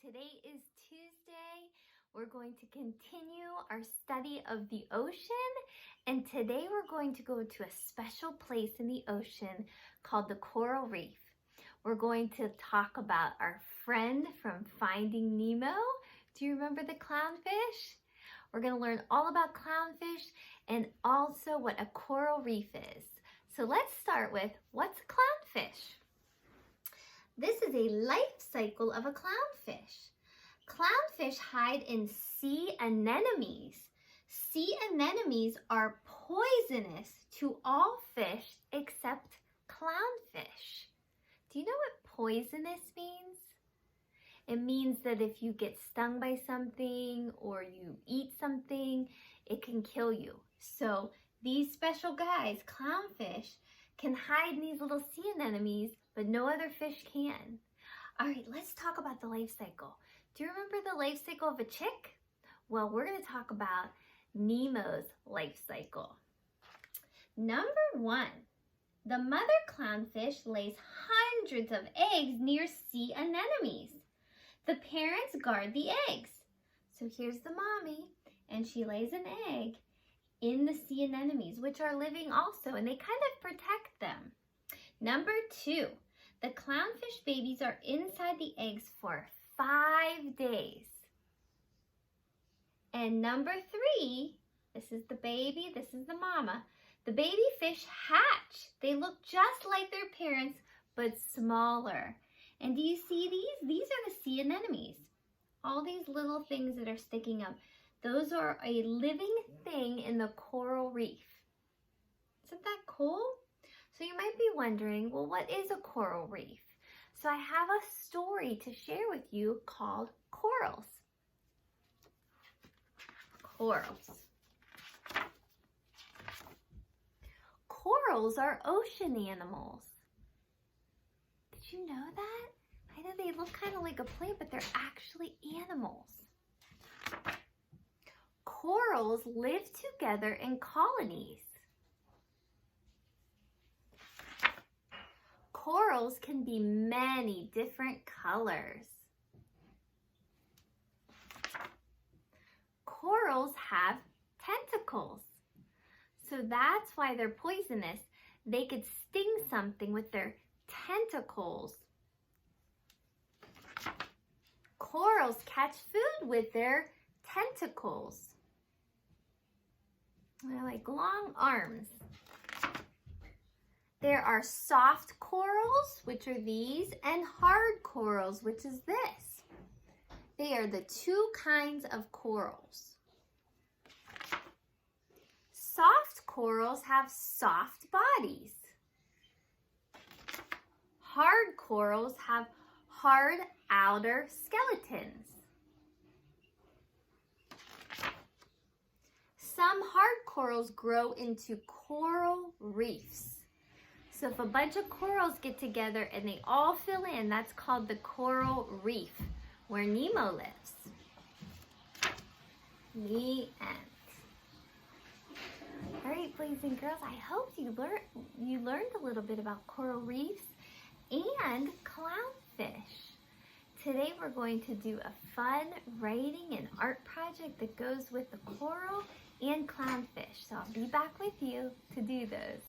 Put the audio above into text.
Today is Tuesday. We're going to continue our study of the ocean, and today we're going to go to a special place in the ocean called the coral reef. We're going to talk about our friend from Finding Nemo. Do you remember the clownfish? We're going to learn all about clownfish and also what a coral reef is. So let's start with, what's a clownfish? This is a life cycle of a clownfish. Clownfish hide in sea anemones. Sea anemones are poisonous to all fish except clownfish. Do you know what poisonous means? It means that if you get stung by something or you eat something, it can kill you. So these special guys, clownfish, can hide in these little sea anemones, but no other fish can. All right, let's talk about the life cycle. Do you remember the life cycle of a chick? Well, we're going to talk about Nemo's life cycle. Number 1, the mother clownfish lays hundreds of eggs near sea anemones. The parents guard the eggs. So here's the mommy, and she lays an egg in the sea anemones, which are living also, and they kind of protect them. Number 2, the clownfish babies are inside the eggs for 5 days. And number 3, this is the baby, this is the mama. The baby fish hatch. They look just like their parents, but smaller. And do you see these? These are the sea anemones. All these little things that are sticking up. Those are a living thing in the coral reef. Isn't that cool? So you might be wondering, well, what is a coral reef? So I have a story to share with you called Corals. Corals. Corals are ocean animals. Did you know that? I know they look kind of like a plant, but they're actually animals. Corals live together in colonies. Corals can be many different colors. Corals have tentacles. So that's why they're poisonous. They could sting something with their tentacles. Corals catch food with their tentacles. They're like long arms. There are soft corals, which are these, and hard corals, which is this. They are the two kinds of corals. Soft corals have soft bodies. Hard corals have hard outer skeletons. Some hard corals grow into coral reefs. So if a bunch of corals get together and they all fill in, that's called the coral reef, where Nemo lives. The end. All right, boys and girls, I hope you learned a little bit about coral reefs and clownfish. Today we're going to do a fun writing and art project that goes with the coral and clownfish. So I'll be back with you to do those.